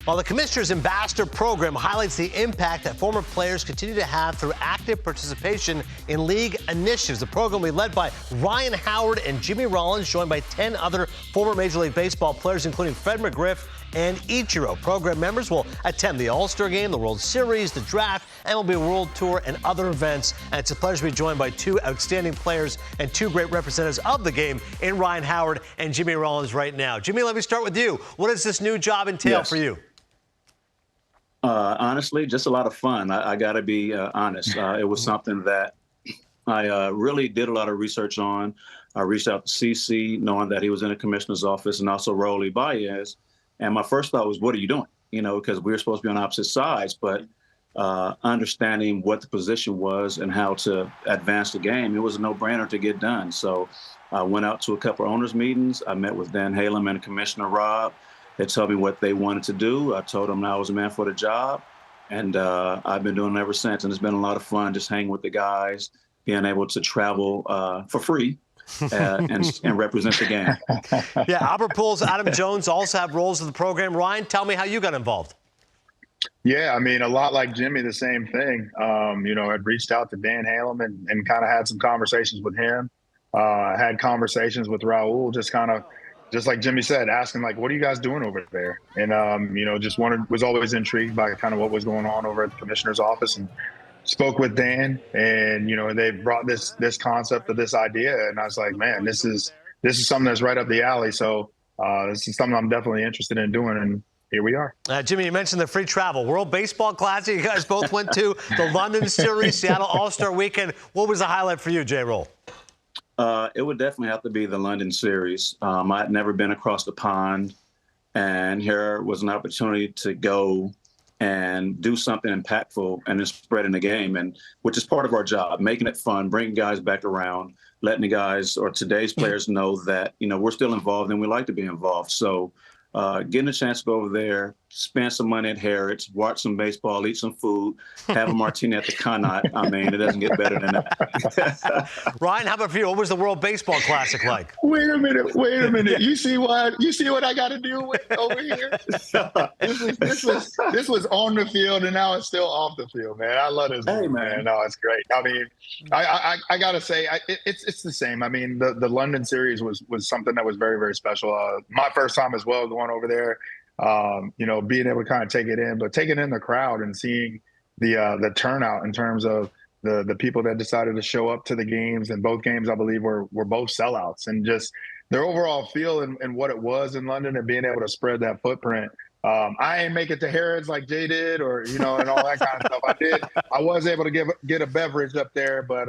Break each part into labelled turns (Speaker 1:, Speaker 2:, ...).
Speaker 1: While the Commissioner's Ambassador Program highlights the impact that former players continue to have through active participation in league initiatives. The program will be led by Ryan Howard and Jimmy Rollins, joined by 10 other former Major League Baseball players, including Fred McGriff and Ichiro. Program members will attend the All-Star Game, the World Series, the Draft, MLB World Tour, and other events. And it's a pleasure to be joined by two outstanding players and two great representatives of the game in Ryan Howard and Jimmy Rollins right now. Jimmy, let me start with you. What does this new job entail for you?
Speaker 2: Honestly, just a lot of fun. I got to be honest. It was something that I really did a lot of research on. I reached out to CC, knowing that he was in the commissioner's office, and also Rolly Baez. And my first thought was, what are you doing? You know, because we were supposed to be on opposite sides. But understanding what the position was and how to advance the game, it was a no-brainer to get done. So I went out to a couple of owners' meetings. I met with Dan Halem and Commissioner Rob. They told me what they wanted to do. I told them I was a man for the job, and I've been doing it ever since. And it's been a lot of fun just hanging with the guys, being able to travel for free and represent the game.
Speaker 1: Yeah, Albert Pujols, Adam Jones also have roles in the program. Ryan, tell me how you got involved.
Speaker 3: Yeah, I mean, a lot like Jimmy, the same thing. You know, I'd reached out to Dan Halem and kind of had some conversations with him. I had conversations with Raul, just like Jimmy said, asking, like, what are you guys doing over there? And, you know, was always intrigued by kind of what was going on over at the commissioner's office, and spoke with Dan, and, you know, they brought this concept of this idea. And I was like, man, this is something that's right up the alley. So this is something I'm definitely interested in doing. And here we are.
Speaker 1: Jimmy, you mentioned the free travel. World Baseball Classic, you guys both went to the London Series, Seattle All-Star Weekend. What was the highlight for you, J-Roll?
Speaker 2: It would definitely have to be the London Series. I'd never been across the pond, and here was an opportunity to go and do something impactful and then spreading the game, and which is part of our job, making it fun, bringing guys back around, letting the guys or today's players know that, you know, we're still involved and we like to be involved. So getting a chance to go over there, spend some money at Harrods, watch some baseball, eat some food, have a martini at the Connaught. I mean, it doesn't get better than that.
Speaker 1: Ryan, how about for you? What was the World Baseball Classic like?
Speaker 3: Wait a minute. You see what I got to deal with over here? This was on the field, and now it's still off the field, man. I love this movie, man. No, it's great. I mean, I gotta say, it's the same. I mean, the London series was something that was very, very special. My first time as well going over there. You know, being able to kind of take it in, but taking in the crowd and seeing the turnout in terms of the people that decided to show up to the games. And both games, I believe, were both sellouts, and just their overall feel and what it was in London, and being able to spread that footprint. I ain't make it to Harrods like Jay did, or, you know, and all that kind of stuff. I was able to get a beverage up there, but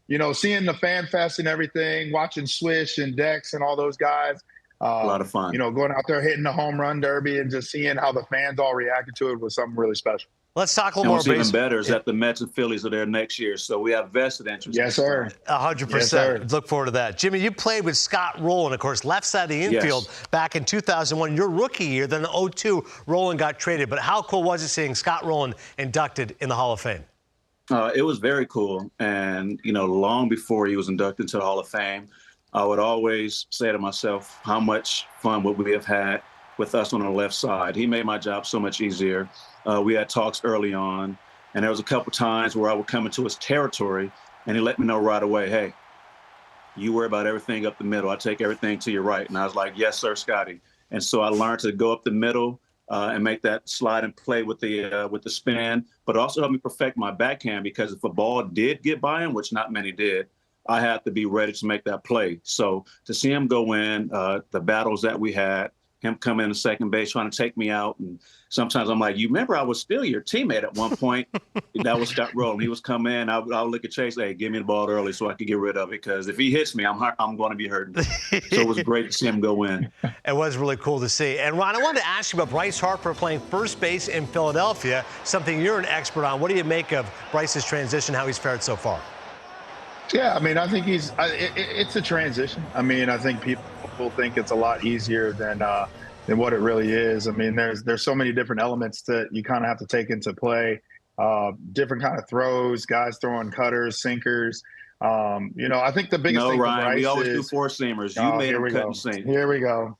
Speaker 3: you know, seeing the fan fest and everything, watching Swish and Dex and all those guys.
Speaker 2: A lot of fun.
Speaker 3: You know, going out there hitting the home run derby and just seeing how the fans all reacted to it was something really special.
Speaker 1: Let's talk a little more
Speaker 2: baseball. What's even better is that the Mets and Phillies are there next year, so we have vested interest.
Speaker 3: Yes, sir.
Speaker 1: 100%.
Speaker 3: Yes, sir.
Speaker 1: Look forward to that. Jimmy, you played with Scott Rowland, of course, left side of the infield back in 2001, your rookie year. Then in 2002, Rowland got traded. But how cool was it seeing Scott Rowland inducted in the Hall of Fame?
Speaker 2: It was very cool. And, you know, long before he was inducted into the Hall of Fame, I would always say to myself, how much fun would we have had with us on the left side? He made my job so much easier. We had talks early on, and there was a couple times where I would come into his territory, and he let me know right away, hey, you worry about everything up the middle. I take everything to your right. And I was like, yes, sir, Scotty. And so I learned to go up the middle and make that slide and play with the spin, but also helped me perfect my backhand, because if a ball did get by him, which not many did, I had to be ready to make that play. So to see him go in, the battles that we had, him coming in second base, trying to take me out. And sometimes I'm like, you remember I was still your teammate at one point. That was Scott Rowland. He was coming in. I'll look at Chase, hey, give me the ball early so I could get rid of it, because if he hits me, I'm going to be hurting. So it was great to see him go in.
Speaker 1: It was really cool to see. And, Ron, I wanted to ask you about Bryce Harper playing first base in Philadelphia, something you're an expert on. What do you make of Bryce's transition, how he's fared so far?
Speaker 3: Yeah, I mean, I think it's a transition. I mean, I think people think it's a lot easier than what it really is. I mean, there's so many different elements that you kind of have to take into play. Different kind of throws, guys throwing cutters, sinkers. I think the biggest thing
Speaker 2: Ryan,
Speaker 3: for Bryce
Speaker 2: we always do
Speaker 3: is,
Speaker 2: four seamers. You made him cut and sink.
Speaker 3: Here we go.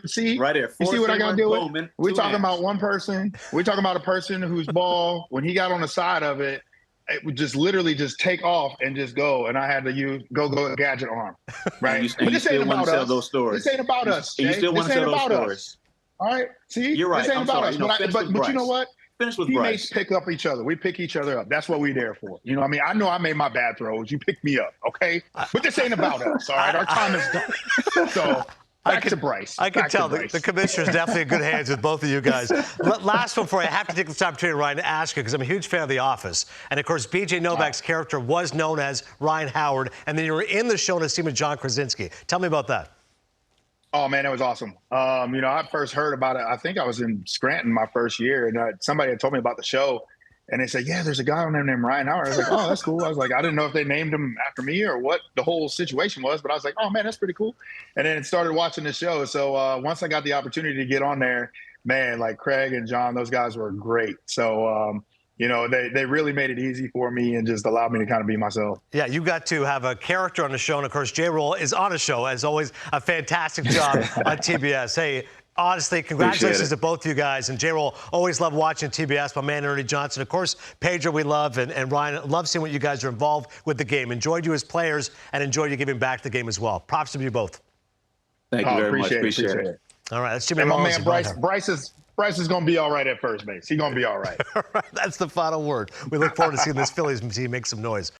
Speaker 3: See,
Speaker 2: right there.
Speaker 3: You see what I got to do with? We're talking about one person. We're talking about a person whose ball, when he got on the side of it, it would just literally just take off and just go. And I had to use go gadget arm. Right.
Speaker 2: But this ain't about us. Those stories.
Speaker 3: This ain't about us.
Speaker 2: You still want to tell those stories.
Speaker 3: All right. See,
Speaker 2: you're right.
Speaker 3: This ain't about us. But you know what?
Speaker 2: Finish with Bryce.
Speaker 3: Teammates pick up each other. We pick each other up. That's what we're there for. You know what I mean? I know I made my bad throws. You pick me up, okay? But this ain't about us, all right? Our time is done. So back to Bryce.
Speaker 1: I can tell the commissioner's definitely in good hands with both of you guys. Last one for you. I have to take this opportunity, Ryan, to ask you, because I'm a huge fan of The Office. And, of course, B.J. Novak's character was known as Ryan Howard, and then you were in the show in a scene with John Krasinski. Tell me about that.
Speaker 3: Oh, man, that was awesome. I first heard about it. I think I was in Scranton my first year, and somebody had told me about the show. And they said, yeah, there's a guy on there named Ryan Howard. I was like, oh, that's cool. I was like, I didn't know if they named him after me or what the whole situation was. But I was like, oh, man, that's pretty cool. And then started watching the show. So once I got the opportunity to get on there, man, like Craig and John, those guys were great. So, they really made it easy for me and just allowed me to kind of be myself.
Speaker 1: Yeah, you got to have a character on the show. And, of course, J-Roll is on a show. As always, a fantastic job on TBS. Hey, honestly, congratulations to both of you guys. And J-Roll, always love watching TBS. My man, Ernie Johnson. Of course, Pedro, we love. And Ryan, love seeing what you guys are involved with the game. Enjoyed you as players and enjoyed you giving back to the game as well. Props to you both.
Speaker 2: Thank you very much. Appreciate it.
Speaker 1: All right, that's Jimmy
Speaker 3: Rollins.
Speaker 1: And my man,
Speaker 3: Bryce is going to be all right at first base. He's going to be all right.
Speaker 1: All right, that's the final word. We look forward to seeing this Phillies team make some noise.